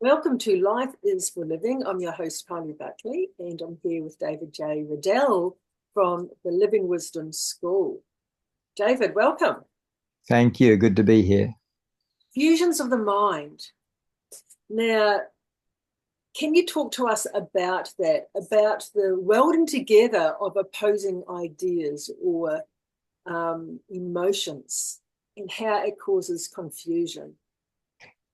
Welcome to Life is for Living. I'm your host, Polly Buckley, and I'm here with David J. Riddell from the Living Wisdom School. David, welcome. Thank you. Good to be here. Fusions of the mind. Now, can you talk to us about that, about the welding together of opposing ideas or emotions and how it causes confusion?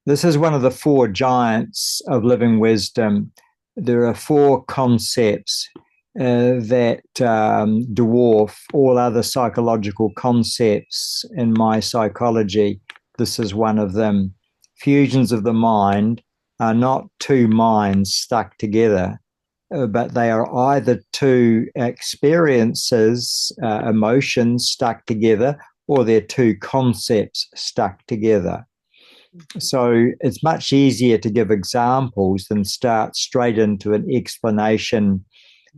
This is one of the four giants of living wisdom. There are four concepts that dwarf all other psychological concepts in my psychology. This is one of them. Fusions of the mind are not two minds stuck together, but they are either two experiences, emotions stuck together, or they're two concepts stuck together. So it's much easier to give examples than start straight into an explanation.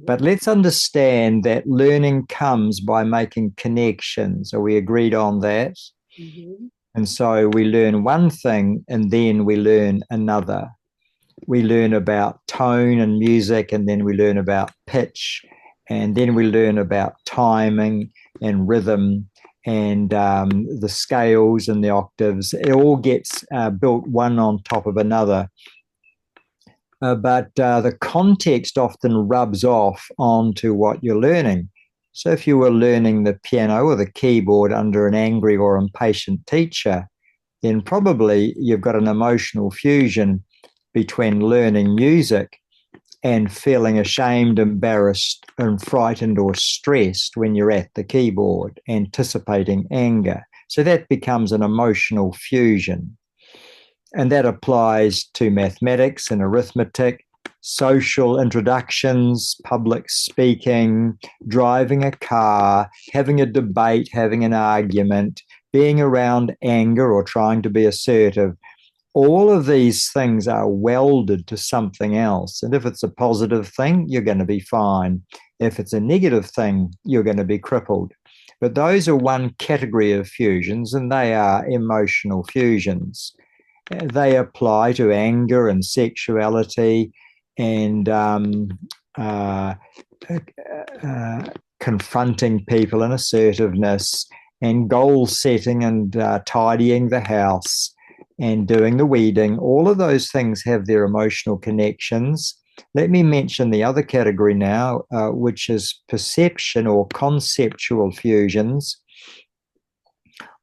But let's understand that learning comes by making connections. Are we agreed on that? Mm-hmm. And so we learn one thing and then we learn another. We learn about tone and music, and then we learn about pitch, and then we learn about timing and rhythm and the scales and the octaves. It all gets built one on top of another. But the context often rubs off onto what you're learning. So if you were learning the piano or the keyboard under an angry or impatient teacher, then probably you've got an emotional fusion between learning music and feeling ashamed, embarrassed, and frightened or stressed when you're at the keyboard, anticipating anger. So that becomes an emotional fusion. And that applies to mathematics and arithmetic, social introductions, public speaking, driving a car, having a debate, having an argument, being around anger or trying to be assertive. All of these things are welded to something else. And if it's a positive thing, you're going to be fine. If it's a negative thing, you're going to be crippled. But those are one category of fusions, and they are emotional fusions. They apply to anger and sexuality and confronting people and assertiveness and goal setting and tidying the house and doing the weeding. All of those things have their emotional connections. Let me mention the other category now, which is perception or conceptual fusions.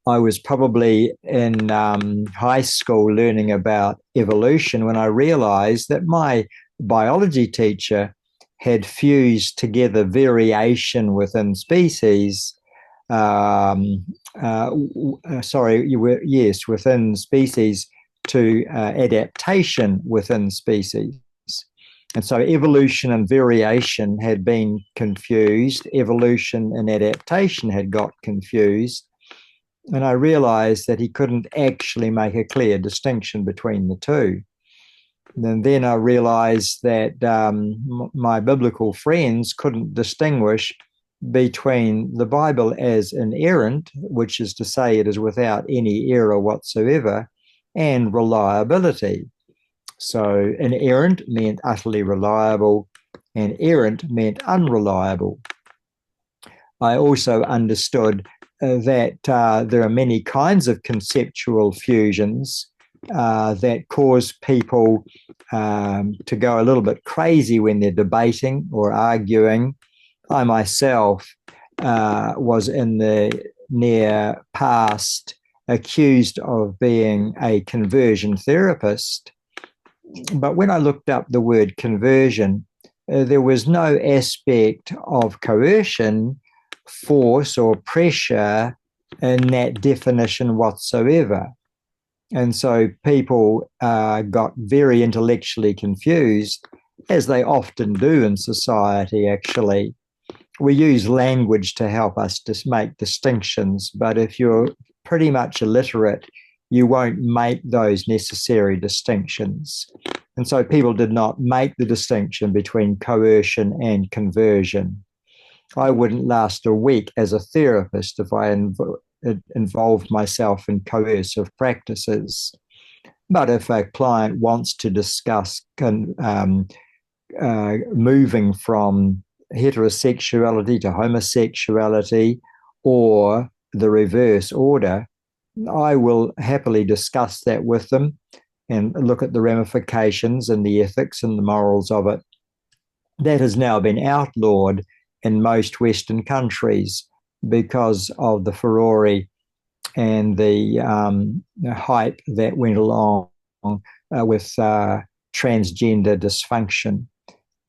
I was probably in high school learning about evolution when I realized that my biology teacher had fused together variation within species. Within species to adaptation within species. And so evolution and variation had been confused. Evolution and adaptation had got confused. And I realized that he couldn't actually make a clear distinction between the two. And then I realized that my biblical friends couldn't distinguish between the Bible as inerrant, which is to say it is without any error whatsoever, and reliability. So inerrant meant utterly reliable, and errant meant unreliable. I also understood that there are many kinds of conceptual fusions that cause people to go a little bit crazy when they're debating or arguing. I myself was in the near past accused of being a conversion therapist. But when I looked up the word conversion, there was no aspect of coercion, force, or pressure in that definition whatsoever. And so people got very intellectually confused, as they often do in society, actually. We use language to help us to make distinctions, but if you're pretty much illiterate, you won't make those necessary distinctions. And so people did not make the distinction between coercion and conversion. I wouldn't last a week as a therapist if I involved myself in coercive practices. But if a client wants to discuss moving from heterosexuality to homosexuality or the reverse order, I will happily discuss that with them and look at the ramifications and the ethics and the morals of it. That has now been outlawed in most Western countries because of the furore and the hype that went along with transgender dysfunction.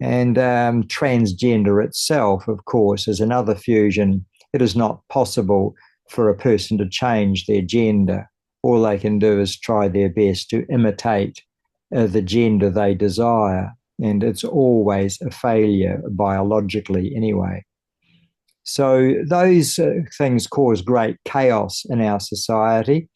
And transgender itself, of course, is another fusion. It is not possible for a person to change their gender. All they can do is try their best to imitate the gender they desire. And it's always a failure biologically anyway. So those things cause great chaos in our society.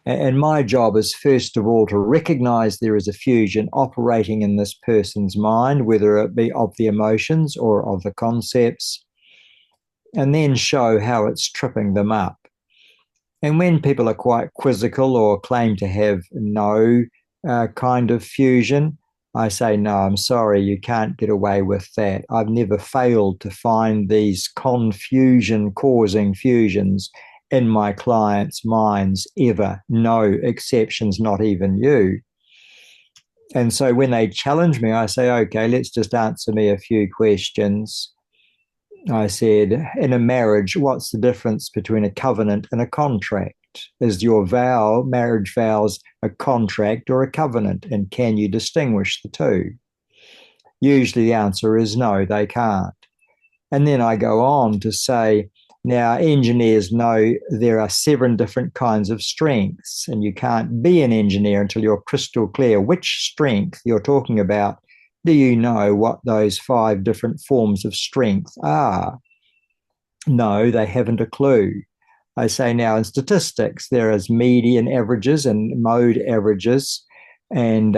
And my job is, first of all, to recognize there is a fusion operating in this person's mind, whether it be of the emotions or of the concepts, and then show how it's tripping them up. And when people are quite quizzical or claim to have no kind of fusion, I say, no, I'm sorry, you can't get away with that. I've never failed to find these confusion-causing fusions in my clients' minds ever. No exceptions, not even you. And so when they challenge me, I say, okay, let's just answer me a few questions. I said, in a marriage, what's the difference between a covenant and a contract? Is your marriage vows, a contract or a covenant? And can you distinguish the two? Usually the answer is no, they can't. And then I go on to say, now engineers know there are 7 different kinds of strengths, and you can't be an engineer until you're crystal clear which strength you're talking about. Do you know what those 5 different forms of strength are? No, they haven't a clue. I say, now in statistics, there is median averages and mode averages, and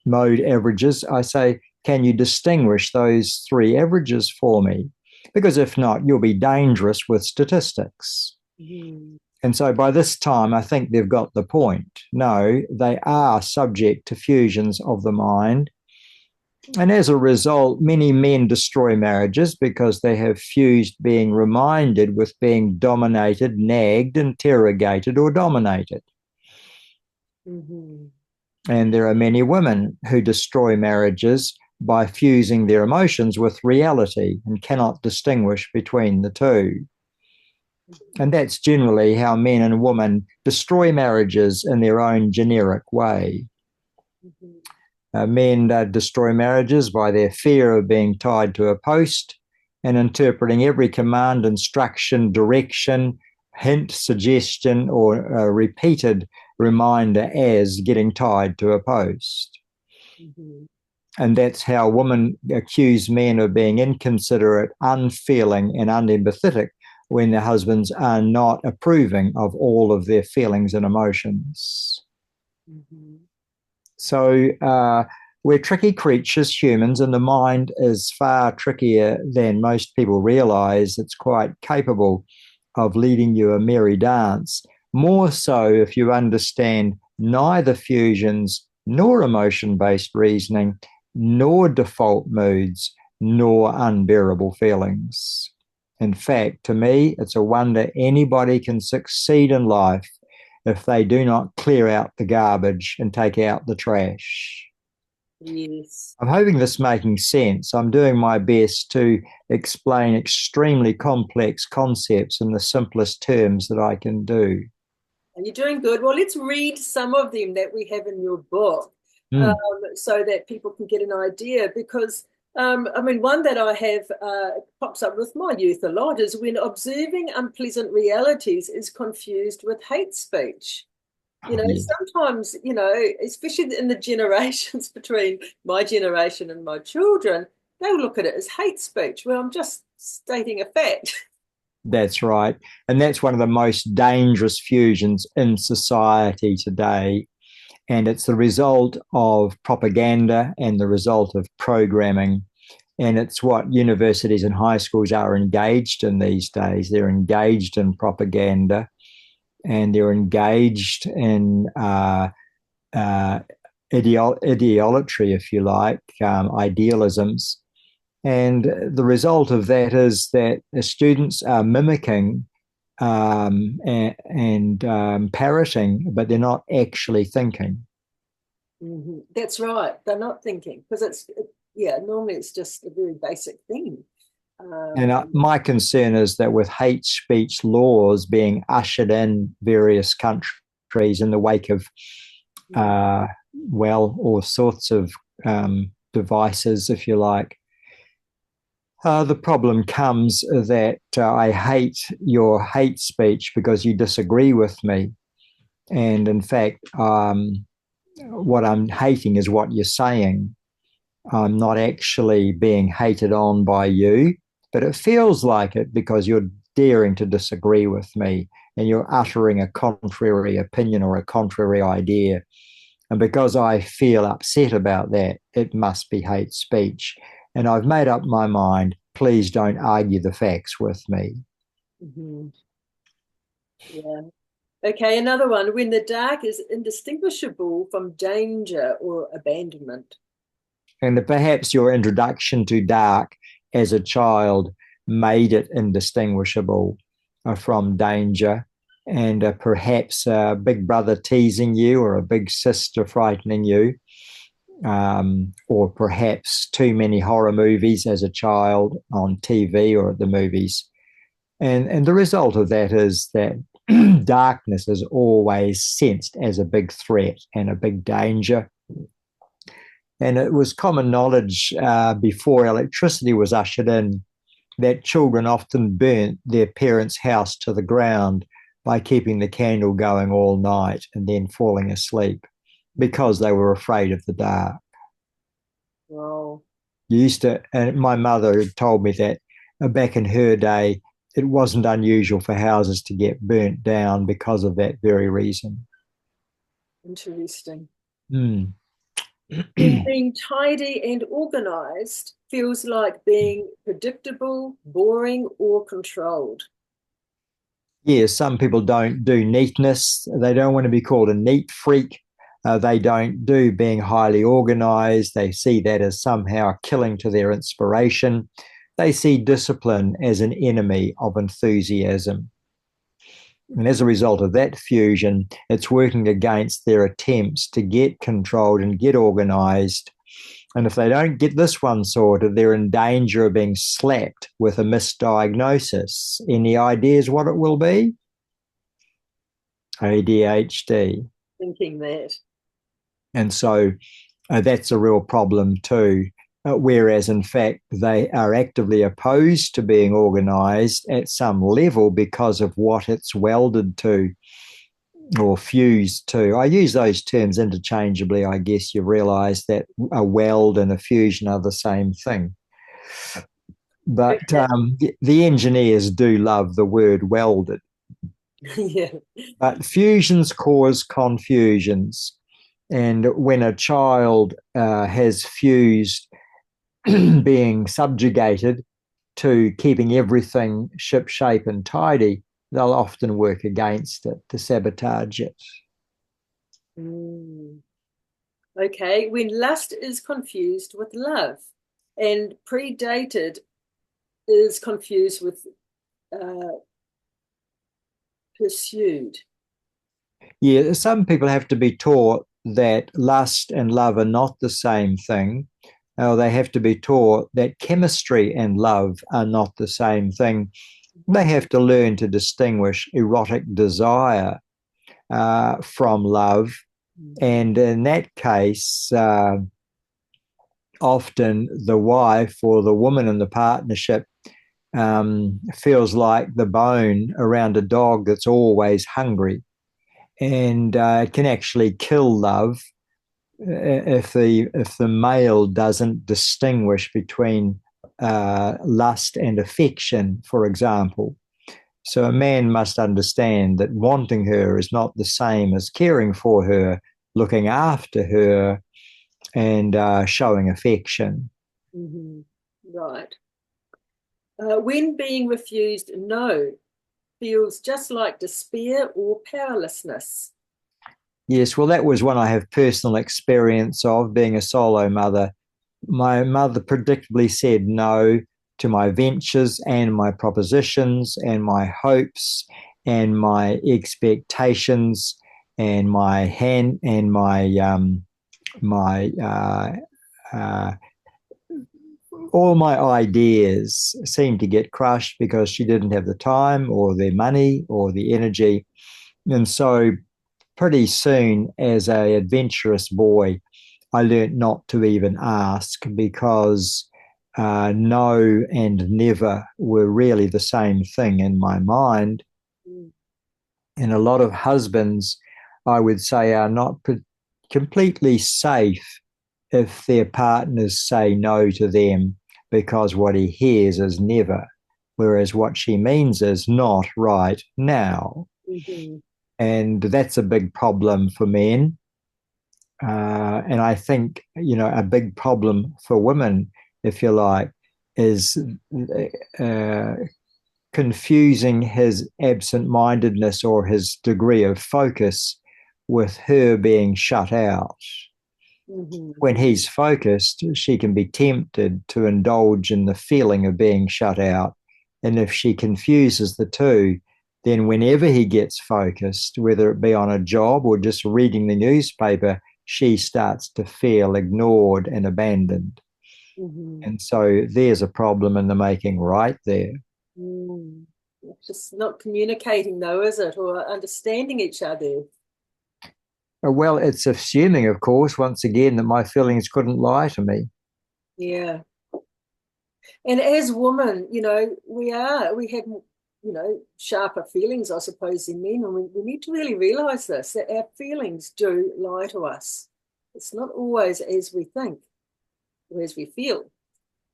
mode averages. I say, can you distinguish those 3 averages for me? Because if not, you'll be dangerous with statistics. Mm. And so by this time, I think they've got the point. No, they are subject to fusions of the mind. And as a result, many men destroy marriages because they have fused being reminded with being dominated, nagged, interrogated, or dominated. Mm-hmm. And there are many women who destroy marriages by fusing their emotions with reality and cannot distinguish between the two. And that's generally how men and women destroy marriages in their own generic way. Mm-hmm. Men destroy marriages by their fear of being tied to a post and interpreting every command, instruction, direction, hint, suggestion, or repeated reminder as getting tied to a post. Mm-hmm. And that's how women accuse men of being inconsiderate, unfeeling, and unempathetic when their husbands are not approving of all of their feelings and emotions. Mm-hmm. So we're tricky creatures, humans, and the mind is far trickier than most people realize. It's quite capable of leading you a merry dance, more so if you understand neither fusions nor emotion-based reasoning, nor default moods, nor unbearable feelings. In fact, to me, it's a wonder anybody can succeed in life if they do not clear out the garbage and take out the trash. Yes. I'm hoping this is making sense. I'm doing my best to explain extremely complex concepts in the simplest terms that I can do. And you're doing good. Well, let's read some of them that we have in your book so that people can get an idea. Because, one that I have pops up with my youth a lot is when observing unpleasant realities is confused with hate speech. Sometimes, especially in the generations between my generation and my children, they'll look at it as hate speech. Well, I'm just stating a fact. That's right. And that's one of the most dangerous fusions in society today. And it's the result of propaganda and the result of programming. And it's what universities and high schools are engaged in these days. They're engaged in propaganda. and they're engaged in ideolatry, if you like, idealisms. And the result of that is that the students are mimicking and parroting, but they're not actually thinking. Mm-hmm. That's right. They're not thinking because normally it's just a very basic thing. And my concern is that with hate speech laws being ushered in various countries in the wake of, all sorts of devices, if you like, the problem comes that I hate your hate speech because you disagree with me. And in fact, what I'm hating is what you're saying. I'm not actually being hated on by you, but it feels like it because you're daring to disagree with me and you're uttering a contrary opinion or a contrary idea. And because I feel upset about that, it must be hate speech. And I've made up my mind. Please don't argue the facts with me. Mm-hmm. Yeah. Okay, another one. When the dark is indistinguishable from danger or abandonment. And perhaps your introduction to dark as a child made it indistinguishable from danger. And perhaps a big brother teasing you or a big sister frightening you. Or perhaps too many horror movies as a child on TV or at the movies. And the result of that is that darkness is always sensed as a big threat and a big danger. And it was common knowledge before electricity was ushered in that children often burnt their parents' house to the ground by keeping the candle going all night and then falling asleep because they were afraid of the dark. Wow. And my mother told me that back in her day, it wasn't unusual for houses to get burnt down because of that very reason. Interesting. Mm. Being tidy and organized feels like being predictable, boring, or controlled. Yeah, some people don't do neatness. They don't want to be called a neat freak. They don't do being highly organized. They see that as somehow killing to their inspiration. They see discipline as an enemy of enthusiasm. And as a result of that fusion, it's working against their attempts to get controlled and get organized. And if they don't get this one sorted, they're in danger of being slapped with a misdiagnosis. Any ideas what it will be? ADHD. Thinking that. And so that's a real problem too. Whereas, in fact, they are actively opposed to being organized at some level because of what it's welded to or fused to. I use those terms interchangeably. I guess you realize that a weld and a fusion are the same thing. But the engineers do love the word welded. Yeah. But fusions cause confusions. And when a child has fused being subjugated to keeping everything shipshape and tidy, they'll often work against it to sabotage it. Mm. Okay, when lust is confused with love and predated is confused with pursued. Yeah, some people have to be taught that lust and love are not the same thing. They have to be taught that chemistry and love are not the same thing. They have to learn to distinguish erotic desire from love. And in that case, often the wife or the woman in the partnership feels like the bone around a dog that's always hungry. And it can actually kill love if the male doesn't distinguish between lust and affection, for example. So a man must understand that wanting her is not the same as caring for her, looking after her, and showing affection. Mm-hmm. Right. When being refused no feels just like despair or powerlessness. Yes, well, that was one I have personal experience of being a solo mother. My mother predictably said no to my ventures and my propositions and my hopes and my expectations and my all my ideas seemed to get crushed because she didn't have the time or the money or the energy. And so pretty soon, as an adventurous boy, I learnt not to even ask, because no and never were really the same thing in my mind. Mm. And a lot of husbands, I would say, are not completely safe if their partners say no to them, because what he hears is never, whereas what she means is not right now. Mm-hmm. And that's a big problem for men. And I think, a big problem for women, if you like, is uh, confusing his absent-mindedness or his degree of focus with her being shut out. Mm-hmm. When he's focused, she can be tempted to indulge in the feeling of being shut out. And if she confuses the two, then whenever he gets focused, whether it be on a job or just reading the newspaper, she starts to feel ignored and abandoned. Mm-hmm. And so there's a problem in the making right there. Mm. Just not communicating, though, is it? Or understanding each other. Well, it's assuming, of course, once again, that my feelings couldn't lie to me. Yeah. And as women, we have, sharper feelings, I suppose, than men. And we need to really realize this, that our feelings do lie to us. It's not always as we think or as we feel.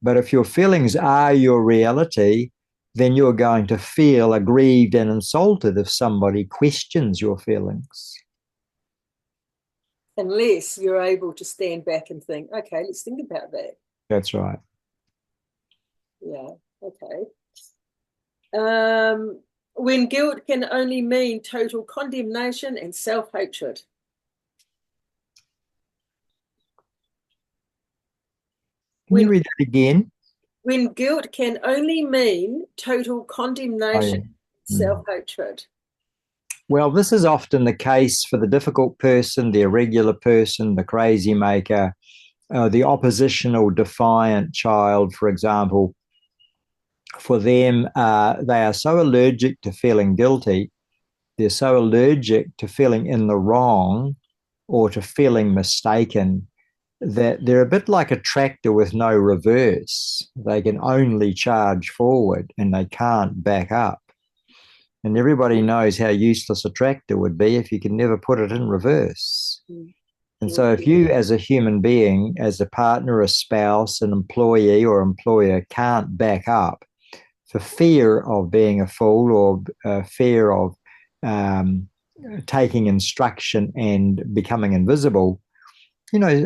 But if your feelings are your reality, then you're going to feel aggrieved and insulted if somebody questions your feelings. Unless you're able to stand back and think, okay, let's think about that. That's right. Yeah, okay. When guilt can only mean total condemnation and self-hatred. Can you read that again? When guilt can only mean total condemnation, self-hatred. Well, this is often the case for the difficult person, the irregular person, the crazy maker, the oppositional, defiant child, for example. For them, they are so allergic to feeling guilty, they're so allergic to feeling in the wrong or to feeling mistaken, that they're a bit like a tractor with no reverse. They can only charge forward and they can't back up. And everybody knows how useless a tractor would be if you could never put it in reverse. And so if you, as a human being, as a partner, a spouse, an employee or employer, can't back up for fear of being a fool or fear of taking instruction and becoming invisible,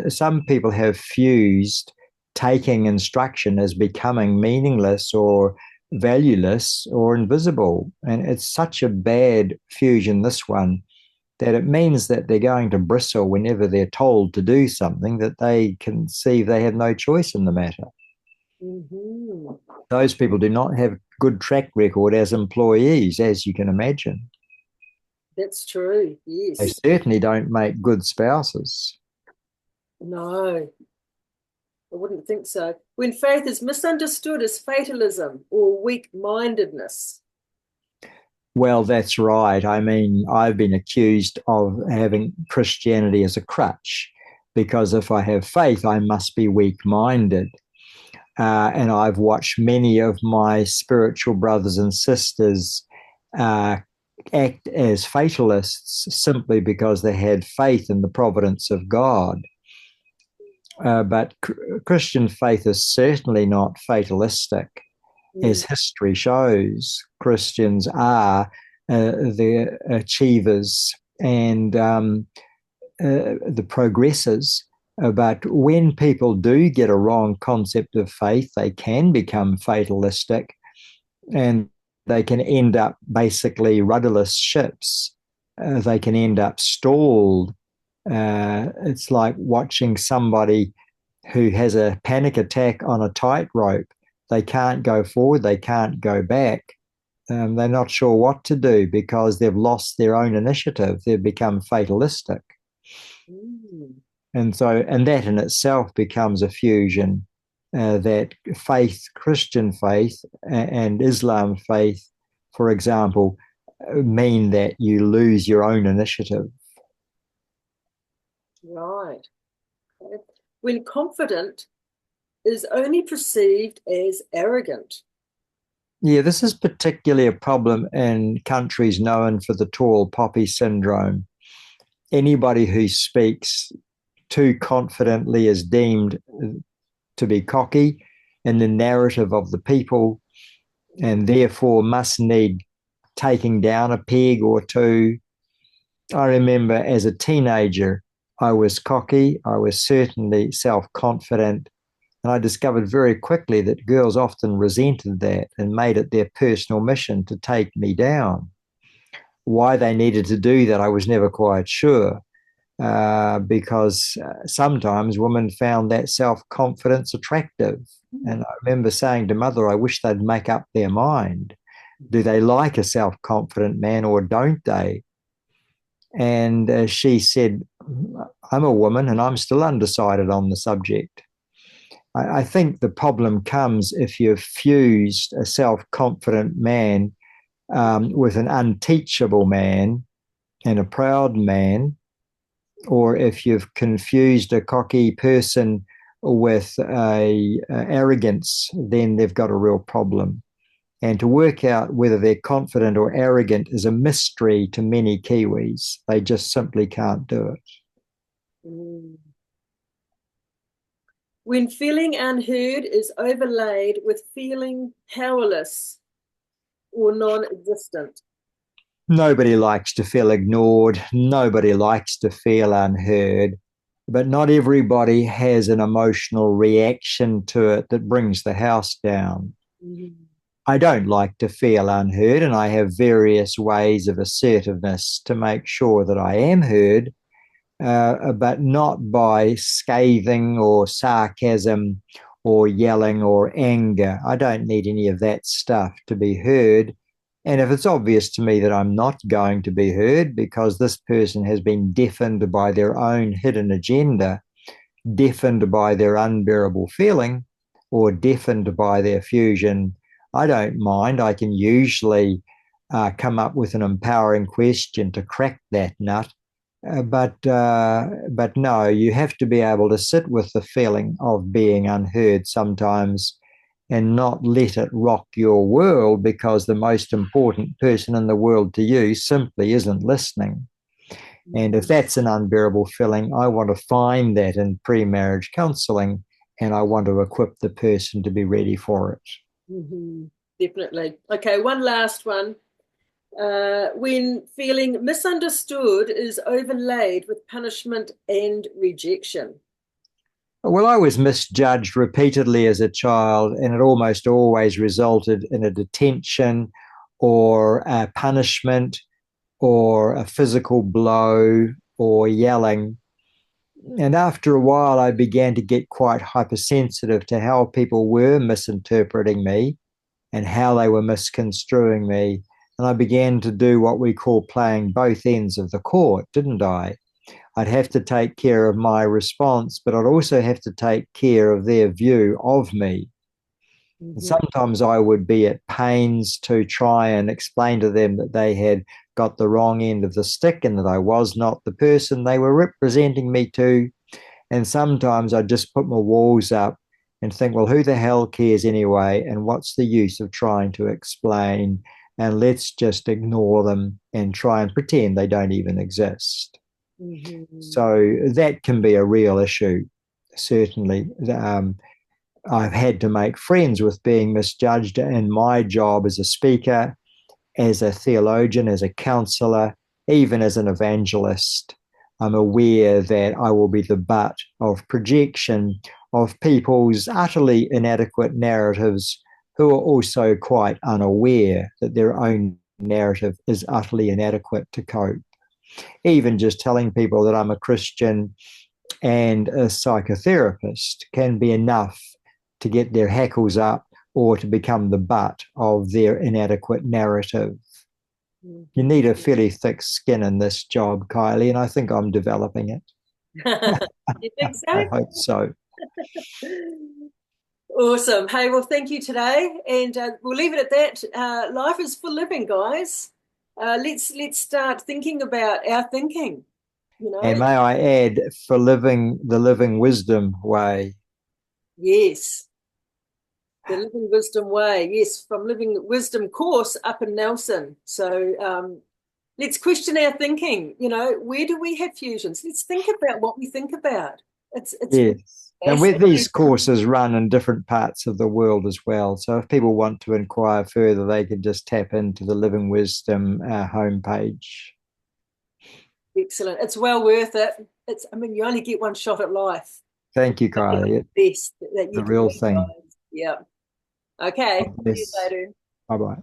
some people have fused taking instruction as becoming meaningless or valueless or invisible. And it's such a bad fusion, this one, that it means that they're going to bristle whenever they're told to do something that they conceive they have no choice in the matter. Mm-hmm. Those people do not have good track record as employees, as you can imagine. That's true, yes. They certainly don't make good spouses. No, I wouldn't think so. When faith is misunderstood as fatalism or weak-mindedness. Well, that's right. I mean, I've been accused of having Christianity as a crutch, because if I have faith, I must be weak-minded. And I've watched many of my spiritual brothers and sisters act as fatalists simply because they had faith in the providence of God. But Christian faith is certainly not fatalistic. As history shows, Christians are the achievers and the progressors. But when people do get a wrong concept of faith, they can become fatalistic. And they can end up basically rudderless ships. They can end up stalled. It's like watching somebody who has a panic attack on a tightrope. They can't go forward, they can't go back. They're not sure what to do because they've lost their own initiative. They've become fatalistic. Mm. And that in itself becomes a fusion, that faith, Christian faith and Islam faith, for example, mean that you lose your own initiative. Right. When confident is only perceived as arrogant. Yeah, this is particularly a problem in countries known for the tall poppy syndrome. Anybody who speaks too confidently is deemed to be cocky in the narrative of the people, and therefore must need taking down a peg or two. I remember as a teenager, I was cocky, I was certainly self-confident, and I discovered very quickly that girls often resented that and made it their personal mission to take me down. Why they needed to do that, I was never quite sure, because sometimes women found that self-confidence attractive. And I remember saying to Mother, I wish they'd make up their mind. Do they like a self-confident man or don't they? And she said, I'm a woman and I'm still undecided on the subject. I think the problem comes if you've fused a self-confident man with an unteachable man and a proud man, or if you've confused a cocky person with a arrogance, then they've got a real problem. And to work out whether they're confident or arrogant is a mystery to many Kiwis. They just simply can't do it. Mm. When feeling unheard is overlaid with feeling powerless or non-existent. Nobody likes to feel ignored. Nobody likes to feel unheard. But not everybody has an emotional reaction to it that brings the house down. Mm-hmm. I don't like to feel unheard, and I have various ways of assertiveness to make sure that I am heard, but not by scathing or sarcasm or yelling or anger. I don't need any of that stuff to be heard. And if it's obvious to me that I'm not going to be heard because this person has been deafened by their own hidden agenda, deafened by their unbearable feeling, or deafened by their fusion, I don't mind. I can usually come up with an empowering question to crack that nut. But no, you have to be able to sit with the feeling of being unheard sometimes and not let it rock your world, because the most important person in the world to you simply isn't listening. And if that's an unbearable feeling, I want to find that in pre-marriage counselling, and I want to equip the person to be ready for it. Mm-hmm. Definitely. Okay, one last one. When feeling misunderstood is overlaid with punishment and rejection. Well, I was misjudged repeatedly as a child, and it almost always resulted in a detention or a punishment or a physical blow or yelling. And after a while, I began to get quite hypersensitive to how people were misinterpreting me and how they were misconstruing me. And I began to do what we call playing both ends of the court, didn't I? I'd have to take care of my response, but I'd also have to take care of their view of me. Mm-hmm. Sometimes I would be at pains to try and explain to them that they had got the wrong end of the stick and that I was not the person they were representing me to. And sometimes I'd just put my walls up and think, well, who the hell cares anyway? And what's the use of trying to explain? And let's just ignore them and try and pretend they don't even exist. Mm-hmm. So that can be a real issue, certainly. I've had to make friends with being misjudged, and my job as a speaker, as a theologian, as a counselor, even as an evangelist, I'm aware that I will be the butt of projection of people's utterly inadequate narratives who are also quite unaware that their own narrative is utterly inadequate to cope. Even just telling people that I'm a Christian and a psychotherapist can be enough to get their hackles up or to become the butt of their inadequate narrative. You need a fairly thick skin in this job, Kylie, and I think I'm developing it. You think so? I hope so. Awesome. Hey, well, thank you today, and we'll leave it at that. Life is for living, guys. Let's start thinking about our thinking. You And know, may I add, for living the living wisdom way. yes, the living wisdom way. Yes, from living wisdom course up in Nelson. So let's question our thinking. You know, where do we have fusions? Let's think about what we think about. It's Yes. And with these fascinating. courses run in different parts of the world as well. So if people want to inquire further, they can just tap into the Living Wisdom homepage. Excellent. It's well worth it. I mean, you only get one shot at life. Thank you, Kylie. It's Best that you the can real do, thing. guys. Yeah. Okay. See you later. Bye bye.